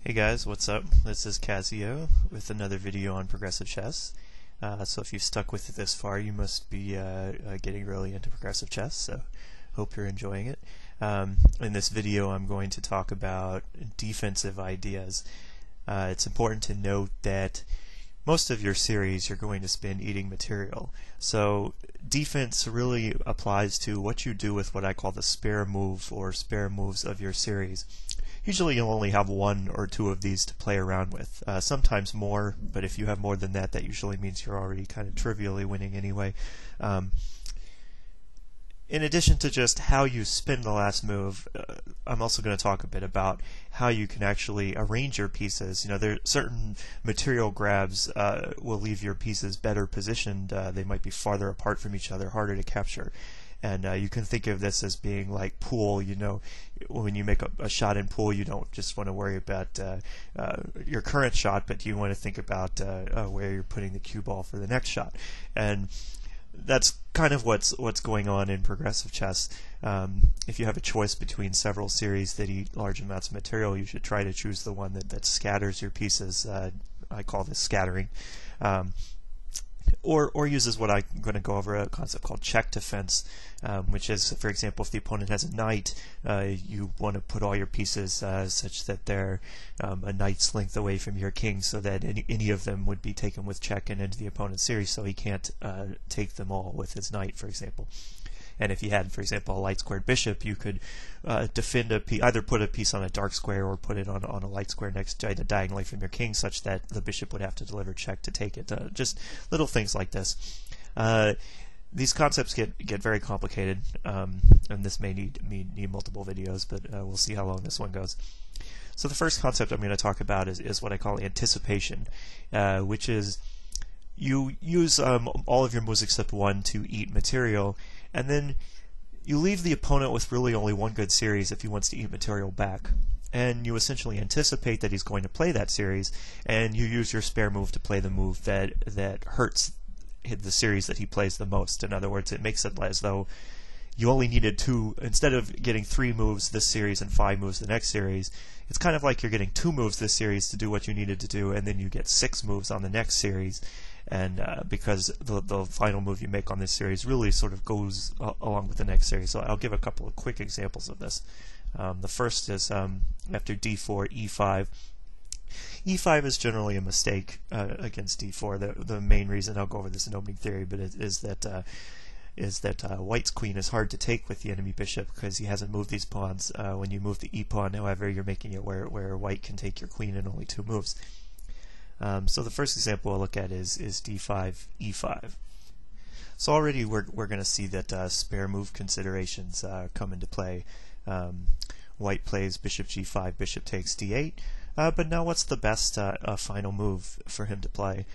Hey guys, what's up? This is Casio with another video on progressive chess. So if you've stuck with it this far, you must be getting really into progressive chess, so hope you're enjoying it. In this video I'm going to talk about defensive ideas. It's important to note that most of your series you're going to spend eating material. So defense really applies to what you do with what I call the spare move or spare moves of your series. Usually you'll only have one or two of these to play around with, sometimes more, but if you have more than that, that usually means you're already kind of trivially winning anyway. In addition to just how you spin the last move, I'm also going to talk a bit about how you can actually arrange your pieces. You know, there certain material grabs will leave your pieces better positioned. They might be farther apart from each other, harder to capture. And you can think of this as being like pool. You know, when you make a shot in pool, you don't just want to worry about your current shot, but you want to think about where you're putting the cue ball for the next shot. And that's kind of what's going on in progressive chess. If you have a choice between several series that eat large amounts of material, you should try to choose the one that scatters your pieces. I call this scattering. Or uses what I'm going to go over, a concept called check defense, which is, for example, if the opponent has a knight, you want to put all your pieces such that they're a knight's length away from your king, so that any of them would be taken with check and into the opponent's series, so he can't take them all with his knight, for example. And if you had, for example, a light squared bishop, you could defend a piece, either put a piece on a dark square or put it on a light square next diagonally from your king, such that the bishop would have to deliver check to take it. Just little things like this. These concepts get very complicated, and this may need multiple videos, but we'll see how long this one goes. So the first concept I'm going to talk about is what I call anticipation, which is you use all of your moves except one to eat material, and then you leave the opponent with really only one good series if he wants to eat material back. And you essentially anticipate that he's going to play that series, and you use your spare move to play the move that hurts the series that he plays the most. In other words, it makes it as though you only needed two, instead of getting 3 moves this series and 5 moves the next series, it's kind of like you're getting 2 moves this series to do what you needed to do, and then you get 6 moves on the next series. And because the final move you make on this series really sort of goes along with the next series. So I'll give a couple of quick examples of this. The first is after d4, e5. e5 is generally a mistake against d4. The main reason, I'll go over this in opening theory, but it is that White's queen is hard to take with the enemy bishop because he hasn't moved these pawns. When you move the e-pawn, however, you're making it where White can take your queen in only 2 moves. So the first example we'll look at is d5, e5. So already we're going to see that spare move considerations come into play. White plays bishop g5, bishop takes d8, but now what's the best final move for him to play?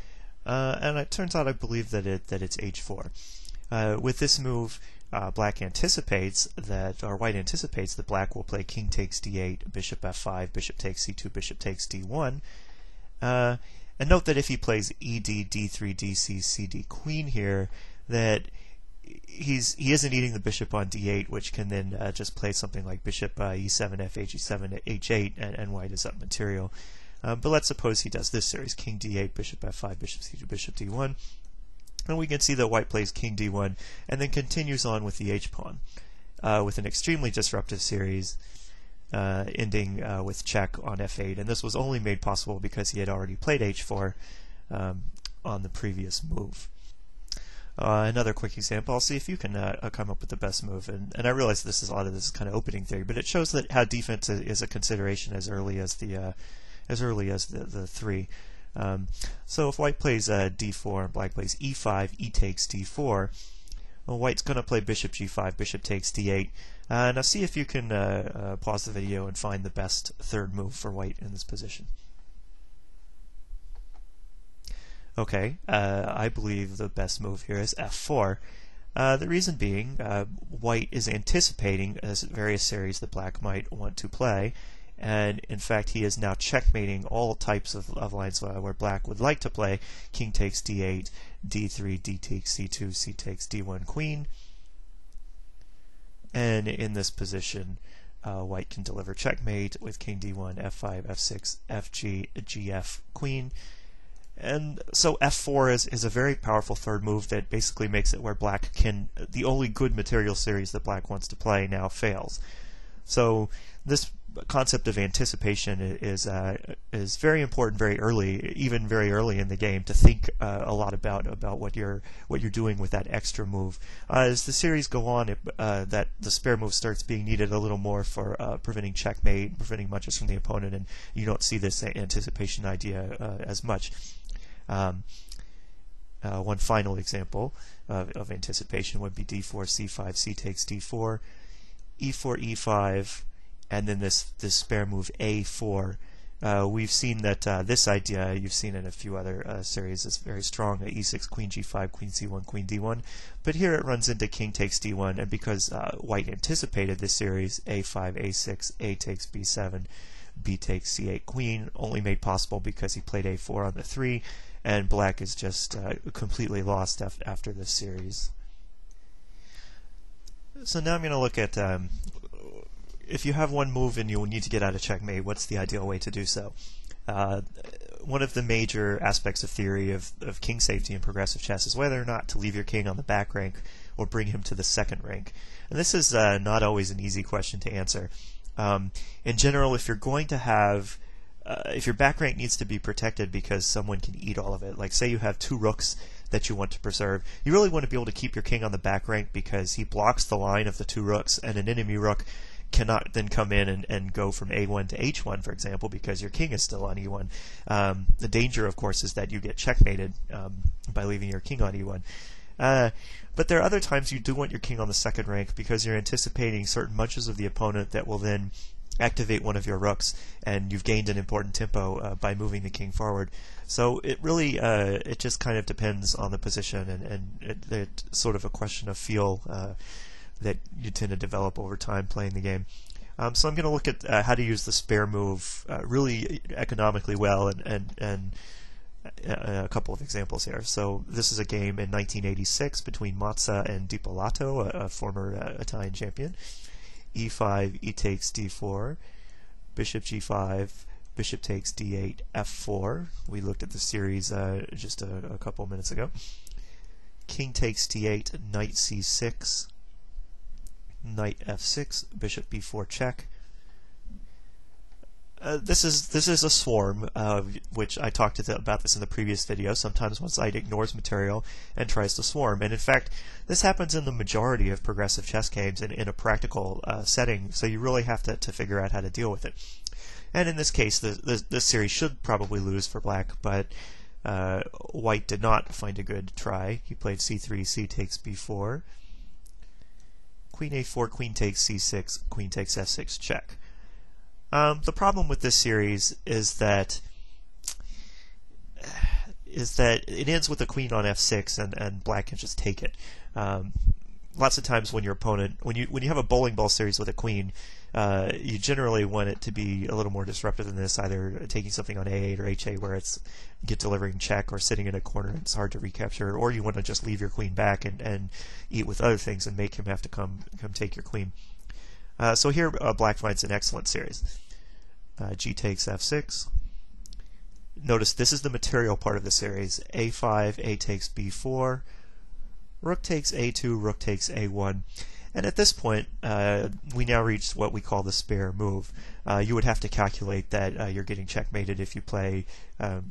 And it turns out I believe that it's h4. With this move, White anticipates that Black will play king takes d8, bishop f5, bishop takes c2, bishop takes d1. And note that if he plays ed, d3, dc, cd, queen here, that he isn't eating the bishop on d8, which can then just play something like bishop e7, f8, e7, h8, and White is up material. But let's suppose he does this series, king d8, bishop f5, bishop c2, bishop d1. And we can see that White plays king d1, and then continues on with the h-pawn, with an extremely disruptive series, ending with check on f8, and this was only made possible because he had already played h4 on the previous move. Another quick example, I'll see if you can come up with the best move, and I realize a lot of this is kind of opening theory, but it shows that how defense is a consideration as early as the 3. So if White plays d4 and Black plays e5, e takes d4, well, White's going to play bishop g5, bishop takes d8. Now see if you can pause the video and find the best third move for White in this position. Okay, I believe the best move here is f4. The reason being, White is anticipating various series that Black might want to play, and in fact he is now checkmating all types of lines where Black would like to play king takes d8, d3, d takes c2, c takes d1 queen. And in this position, white can deliver checkmate with king d1, f5, f6, fg, gf, queen. And so f4 is a very powerful third move that basically makes it where black can, the only good material series that black wants to play now fails. So this concept of anticipation is very important very early, even very early in the game, to think a lot about what you're doing with that extra move. As the series go on, that the spare move starts being needed a little more for preventing checkmate, preventing munches from the opponent, and you don't see this anticipation idea as much. One final example of anticipation would be d4, c5, c takes d4, e4, e5, and then this spare move a4. We've seen that this idea, you've seen in a few other series, is very strong. E6, queen g5, queen c1, queen d1. But here it runs into king takes d1, and because white anticipated this series, a5, a6, a takes b7, b takes c8, queen, only made possible because he played a4 on the 3, and black is just completely lost after this series. So now I'm going to look at if you have one move and you need to get out of checkmate, what's the ideal way to do so? One of the major aspects of theory of king safety in progressive chess is whether or not to leave your king on the back rank or bring him to the second rank. And this is not always an easy question to answer. In general, if you're going to have if your back rank needs to be protected because someone can eat all of it, like say you have 2 rooks that you want to preserve, you really want to be able to keep your king on the back rank because he blocks the line of the 2 rooks, and an enemy rook cannot then come in and go from a1 to h1, for example, because your king is still on e1. The danger, of course, is that you get checkmated by leaving your king on e1. But there are other times you do want your king on the second rank because you're anticipating certain munches of the opponent that will then activate one of your rooks, and you've gained an important tempo by moving the king forward. So it really it just kind of depends on the position, and it's sort of a question of feel that you tend to develop over time playing the game. So I'm going to look at how to use the spare move really economically well, and a couple of examples here. So this is a game in 1986 between Mazza and Di Pilato, a former Italian champion. e5, e takes d4, bishop g5, bishop takes d8, f4. We looked at the series just a couple minutes ago. King takes d8, knight c6, knight f6, bishop b4 check. This is a swarm, which I talked about this in the previous video. Sometimes one side ignores material and tries to swarm, and in fact this happens in the majority of progressive chess games in a practical setting, so you really have to figure out how to deal with it. And in this case, this series should probably lose for black, but white did not find a good try. He played c3, c takes b4, queen a4, queen takes c6, queen takes f6, check. The problem with this series is that it ends with a queen on f6, and black can just take it. Lots of times when your opponent, when you have a bowling ball series with a queen, you generally want it to be a little more disruptive than this, either taking something on a8 or h8 where it's delivering check, or sitting in a corner and it's hard to recapture, or you want to just leave your queen back and eat with other things and make him have to come take your queen. So here black finds an excellent series. G takes f6. Notice this is the material part of the series. a5, a takes b4, rook takes a2, rook takes a1. And at this point, we now reach what we call the spare move. You would have to calculate that you're getting checkmated if you play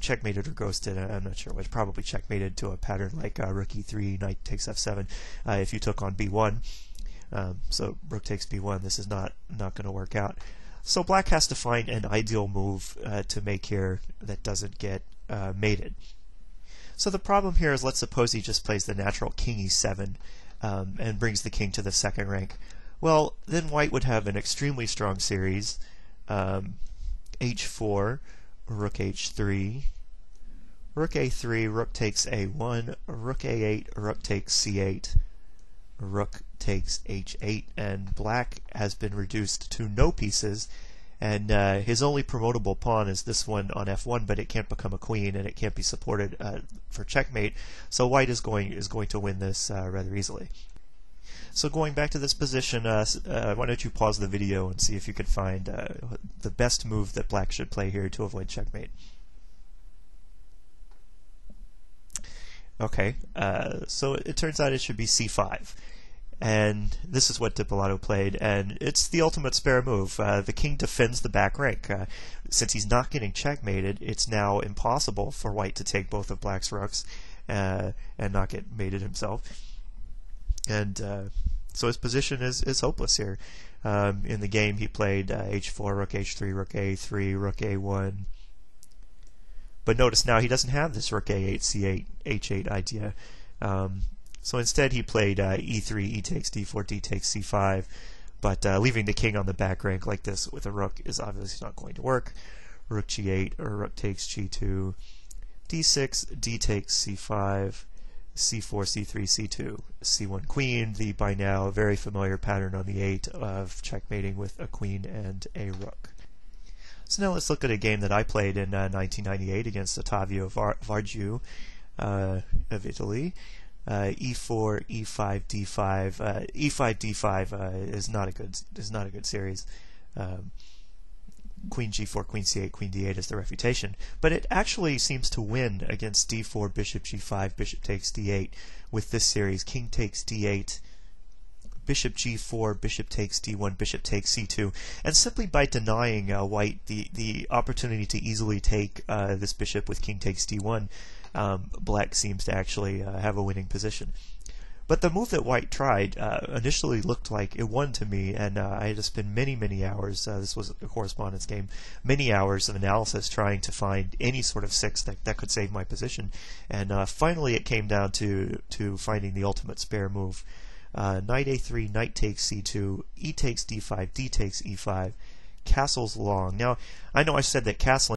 checkmated or ghosted. I'm not sure which. Probably checkmated to a pattern like rook e3, knight takes f7 if you took on b1. So rook takes b1. This is not going to work out. So black has to find an ideal move to make here that doesn't get mated. So the problem here is, let's suppose he just plays the natural king e7 and brings the king to the second rank. Well, then white would have an extremely strong series. h4, rook h3, rook a3, rook takes a1, rook a8, rook takes c8, rook takes h8, and black has been reduced to no pieces, and his only promotable pawn is this one on f1, but it can't become a queen and it can't be supported for checkmate, so white is going to win this rather easily. So going back to this position, why don't you pause the video and see if you can find the best move that black should play here to avoid checkmate. Okay, so it turns out it should be c5. And this is what Dipolato played, and it's the ultimate spare move. The king defends the back rank. Since he's not getting checkmated, it's now impossible for white to take both of black's rooks and not get mated himself. And so his position is hopeless here. In the game, he played h4, rook h3, rook a3, rook a1. But notice now he doesn't have this rook a8, c8, h8 idea. So instead he played e3, e takes d4, d takes c5, but leaving the king on the back rank like this with a rook is obviously not going to work. Rook g8, or rook takes g2, d6, d takes c5, c4, c3, c2, c1 queen, the by now very familiar pattern on the 8 of checkmating with a queen and a rook. So now let's look at a game that I played in 1998 against Ottavio Vargiu of Italy. E4, E5, D5. E5, D5 is not a good series. Queen G4, Queen C8, Queen D8 is the refutation, but it actually seems to win against D4, Bishop G5, Bishop takes D8 with this series. King takes D8, Bishop G4, Bishop takes D1, Bishop takes C2, and simply by denying white the opportunity to easily take this bishop with King takes D1. Black seems to actually have a winning position. But the move that white tried initially looked like it won to me, and I had to spend many hours, this was a correspondence game, many hours of analysis trying to find any sort of 6 that could save my position. And finally it came down to finding the ultimate spare move. Knight a3, knight takes c2, e takes d5, d takes e5, castles long. Now, I know I said that castling